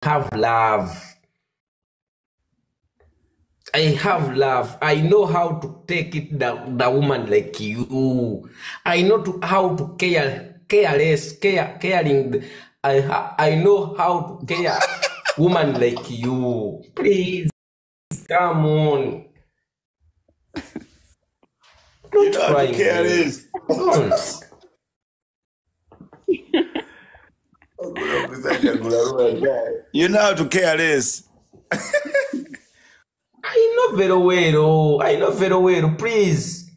have love. I have love. I know how to take it the woman like you. I know how to caring. I know how to care woman like you. Please, come on. You know how to care less. Don't. You know how to care less. I know very well. I know very well. Please,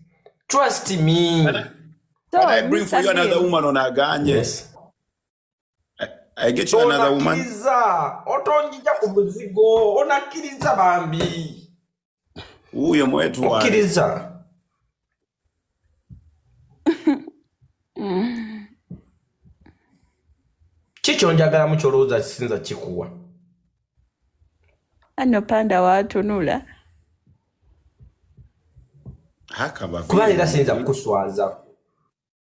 trust me. Can I bring for you another woman on Aganye? Yes. I get you another woman. Otonjija kumuzigo. Onakiriza bambi. Uyo mwetu wale. Okiriza. Chicho njagala mucholoza sinza chikuwa. Ano Panda watunula. Hakaba. Kuba era sinza kuswaza.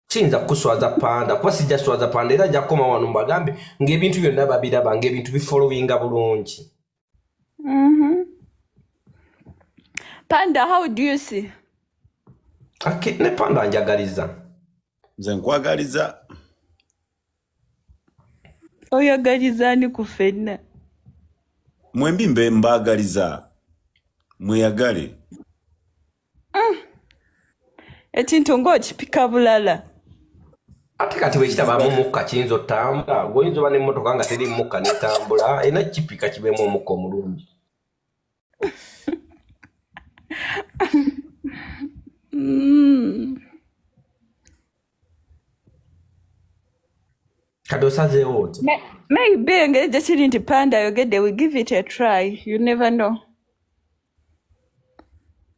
Sinza kuswaza Panda. Kuba sijja swaza Panda era ajja koma wano mbagambe ng'ebintu byonna babiraba ng'ebintu bifollowinga bulungi. Panda, how do you see? Ne Panda njagaliza. Nze nkwagaliza. Oyagaliza ni kufenna. Mwembi mbe mbagaliza. Mweyagale. Ekintu ng'okipika bulala. Ate kati wekitaba mukka kiyinza otambula. Goyinza oba n'emmotoka nga teri mukka n'etambula. Era kipika kibeemu omukka omulungi. Kati osazeewo oti. Maybe engeri gye kiri nti Panda ayogedde, we give it a try. You never know.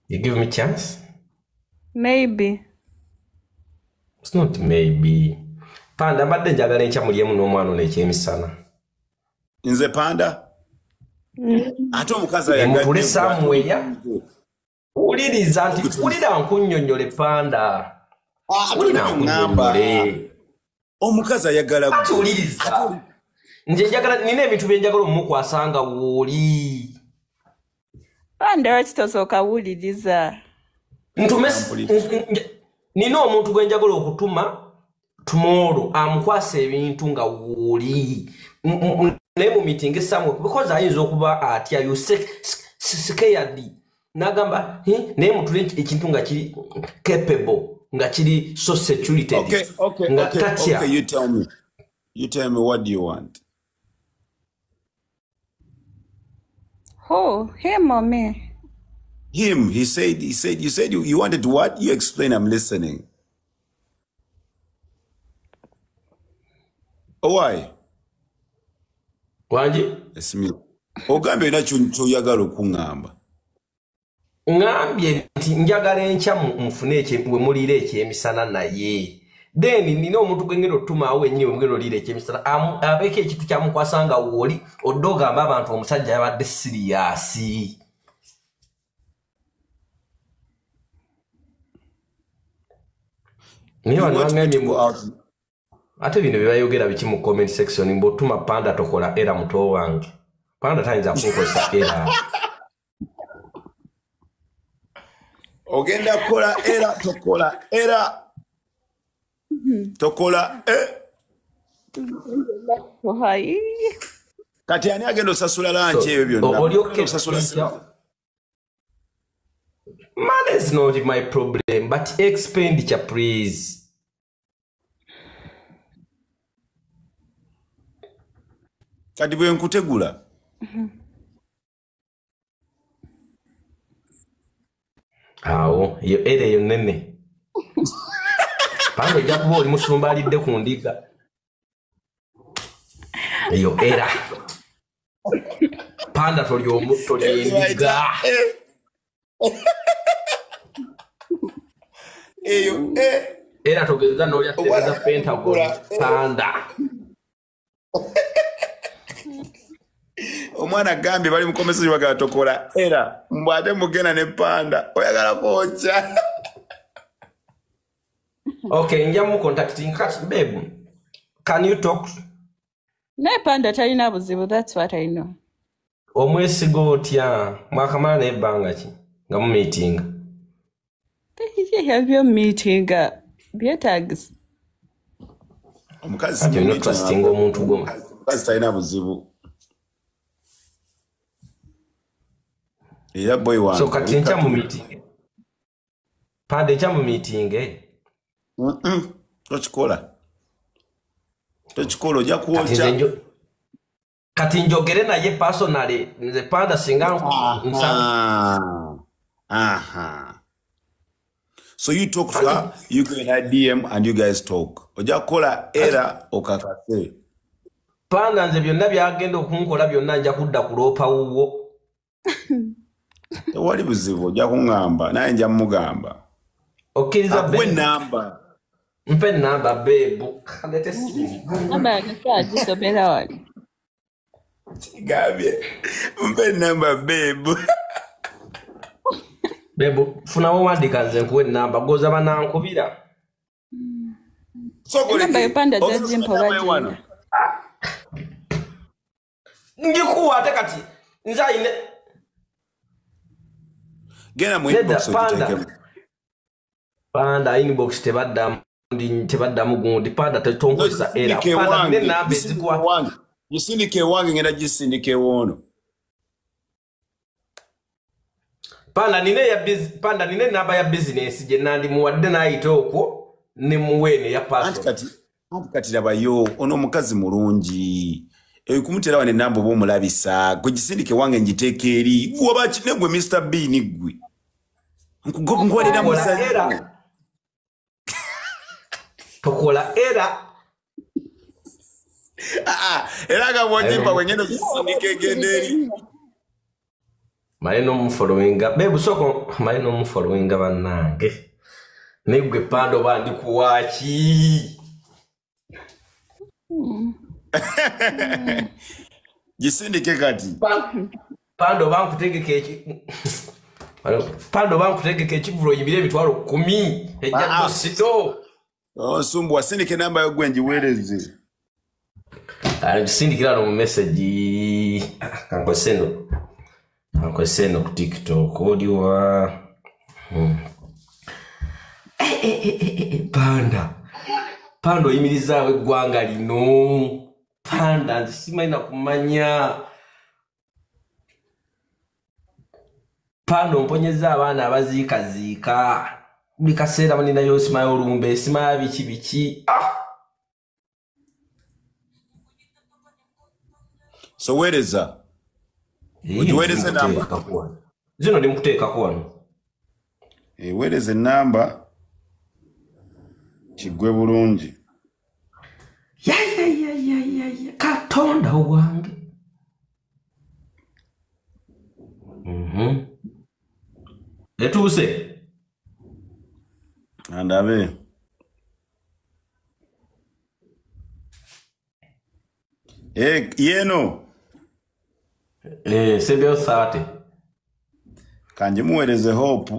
You give me a chance? Maybe. It's not maybe. Panda mbadde njagala enkya mulyemu n'omwana ono ekyemisana. Nze Panda? Ate omukazi ayagadde. Mutule Samuel. Uliriza nti ulira nkunnyonnyole Panda. Ulira nkunnyonnyole. Omukazi ayagala. Ati uliriza. Nje njagala nina ebintu bye njagala omukwasanga woli. Panda wakitosooka wuliriza. Nina omuntu gwe njagala okutuma tomorrow amukwasa ebintu nga woli. Naye mu meeting esamu because ayinza okuba atya you scared. Nagamba naye mutule ekintu nga kiri capable nga kiri so security. Okay, you tell me what do you want? Oh, him or me? Him. He said you wanted what? You explain, I'm listening. Why? Wanji? It's me. Ogambe na choyagala okungamba. Ngambye nti njagala enkya mufune we mulire ekyemisana naye. Then nina omuntu gwengero tuma awe nyi omugero lire ekyemisana abeke ekitu kya mukwasanga woli odoga amba abantu omusajja yabadde serious. Niyo wanangambye mu ate bino byayogera biki mu comment section mbo tuma Panda tokola era muto wange. Panda tayinza kukozesa era. Ogenda kola era tokola era. Tokola Ohai. Kati ani agenda osasula lunch ebyo byonna. Oli osasula. Money is not my problem, but expenditure, please. Kati bwe nkutegula. Awo, yo ere yo nene. Panda jakuba oli musumba alidde ku ndiga. Yo era. Panda toli endiga. Eyo Era togeza n'olya tegeza Pentagon Panda. Omwana gambye bali mu komesi bagala tokola era mbwate mugenda ne Panda oyagala kocha. Okay, njamu contacting babe. Can you talk? Naye Panda talina buzibu, that's what I know. Omwesigo otya mwakamala n'ebbanga ki nga mu meeting. Have your meeting byetaagisa. Omukazi Ati olina trusting omuntu gwo. Omukazi talina buzibu. Era boy wange. So kati nkya mu meeting. Panda nkya mu meeting Tochikola ojja kuwokya. Kati njogere naye personally nze Panda singa So you talk to her, you go in her DM and you guys talk. Ojja kukola era okakase. Panda nze byonna byagenda okunkola byonna nja kudda kuloopa wuwo. Tewali buzibu ojja kuŋŋamba naye nja mugamba. Okkiriza Akuwe namba. Mpe namba bebu. Kalete simu. Namba yange agisomera wali. Gabye. Mpe namba bebu. Bebu funawo wandika nze nkuwe namba goza banankubira. Namba yopanda jaji mpobaji. Ngikuwa ate kati nzaine. Gena mu inbox okitekemu. Panda inbox tebaddamu gundi Panda tetongoza era Panda nine namba ezikuwa. Gisindike wange ngenda gisindike wono. Panda nine namba ya business je nandi muwadde nayite okwo ne muwene ya person. Kati labayo ono mukazi mulungi. Kumutera wane namba obo mulabisa. Kugisindike wange njiteke eri. Woba kinegwe Mr. B nigwe. Nkugwalira musaza. Tokola era. Era ga wojimba wengine gisindike genderi. Malino mufollowinga. Bebu soko malino mufollowinga bannange. Nigwe Pando bandi kuwachi. Gisindike kati. Pando bankutegeke eki. Pando bankutegeke ekivulo yibire ebitwalo 10 ejja sito. Sumbu wasindike namba yo gwenji wereze. Sindikira no message Anko seno ku TikTok odiwa. Panda oyimirizaawo eggwanga lino. Panda nze simanyi kumanya. Panda omponyeza abaana abaziikaziika. Buli kaseera baninayo simayo olumbe simaya biki. So wereza. Ujiwereze namba. Zino ndi mukuteekako wano. Wereze namba. Kigwe bulungi. Ya. Katonda wange. Etuuse. Andabe. Yeno. Sebeo 30. Kanji muwereze hope.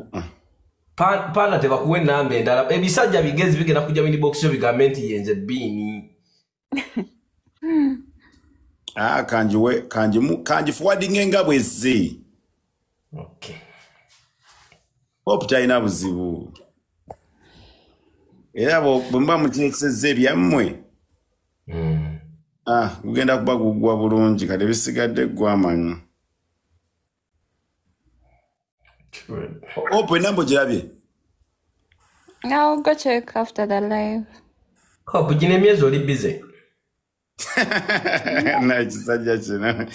Panda tebakuwe namba endala. Ebisajja bigezi bigenda kujja mini box yo bigambe nti yenze bini. Kanji forwarding engabweze. Okay. Hope talina buzibu. Era bwemba muteekesezza ebyammwe. Gugenda kuba gugwa bulungi kale bisigadde gw'amanyi. Hope enambo girabye. I'll go check after the live. Hope gine emyezi oli busy. Nakisajja kino.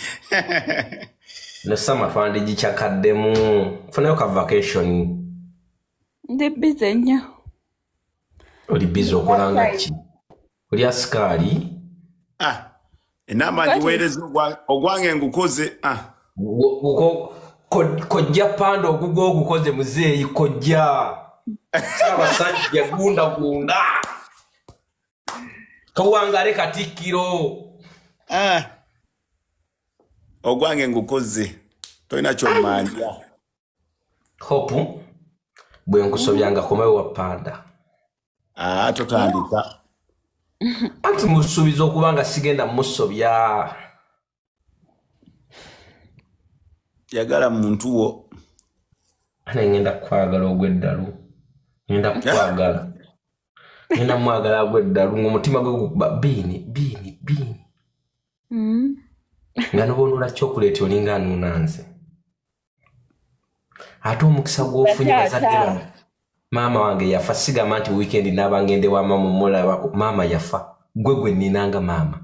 No summer twandi gikyakaddemu. Funayo ka vacation. Ndi busy nnyo. Oli busy okolanga ki? Oli asikaali? Enamba ngiweereza ogwange ngukoze. Kojja Panda ogugo ogukoze muzeeyi kojja. Abasajja gunda. Kawangale Katikkiro. Ogwange ngukoze. Toyina kyomanja. Hope bwe nkusobyanga komewo wa Panda. Totandika. Anti musubiza okuba nga sigenda musobya. Yagala muntu wo. Ane ngenda kwagala ogweddalu. Ngenda kwagala. Ngenda mwagala ogweddalu ng'omutima gwe gukuba biini. Nga nobonula chocolate olinga anunanze. Ate omukisa gw'ofunye bazadde bano. Maama wange yafa sigamba nti weekend naba ngende wa mama mulaba maama yafa. Gwe ninanga maama.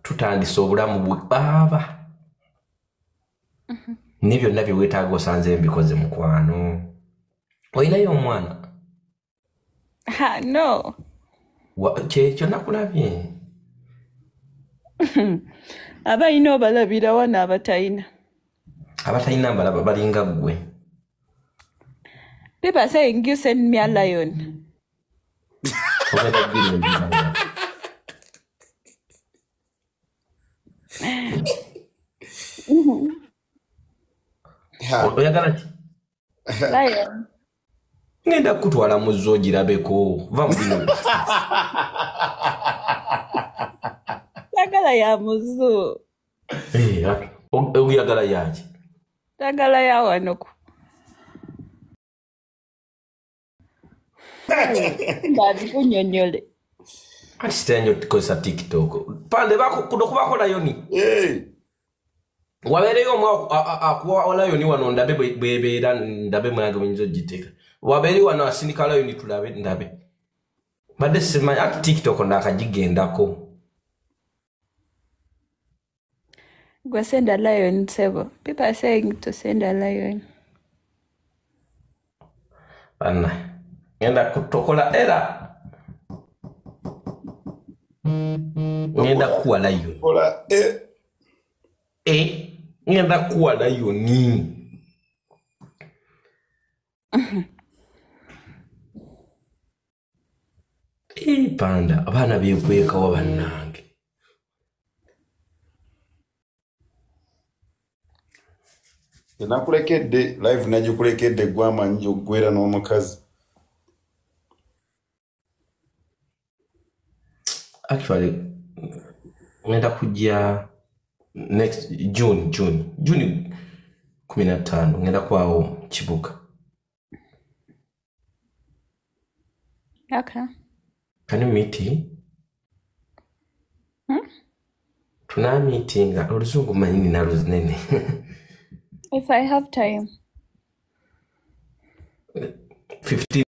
Tutandise obulamu bwe baba. Nibyo nabyo wetaaga osanze mbikoze mukwano. Oyinayo omwana? No. Kyekyo nakulabye. Abayina obalabira wana abatayina. Abatayina mbalaba balinga gwe. People are saying you send me a lion. Oyagala ki? Lion. Ngenda kutwala mu zoo girabeko. Va mu bino. Tagala ya muzu. Oyagala yaki? Tagala ya wanoku. Ndadi kunyonyole. Asitenyo tukosa TikTok. Pande bako kudokuba kola yoni. Wabereyo mwa akuwa ola yoni wano ndabe bebera ndabe mwange winzo jiteka. Waberi wano asinikala yoni tulabe ndabe. Bade sema ya TikTok ndakajigendako. Go send a lion, Sebo. People are saying to send a lion. Anna. Ngenda kutokola era. Ngenda kuwa lion. Ola Ngenda kuwa lion ni. Panda abana bekweka wabannange. Nakulekedde live najikulekedde gwamanyi ogwera n'omukazi. Actually, ngenda kujja next June 15 ngenda kwawo Kibuga. Okay. Can you meet? Tuna meeting oluzungu manyini na luzinene. If I have time. 15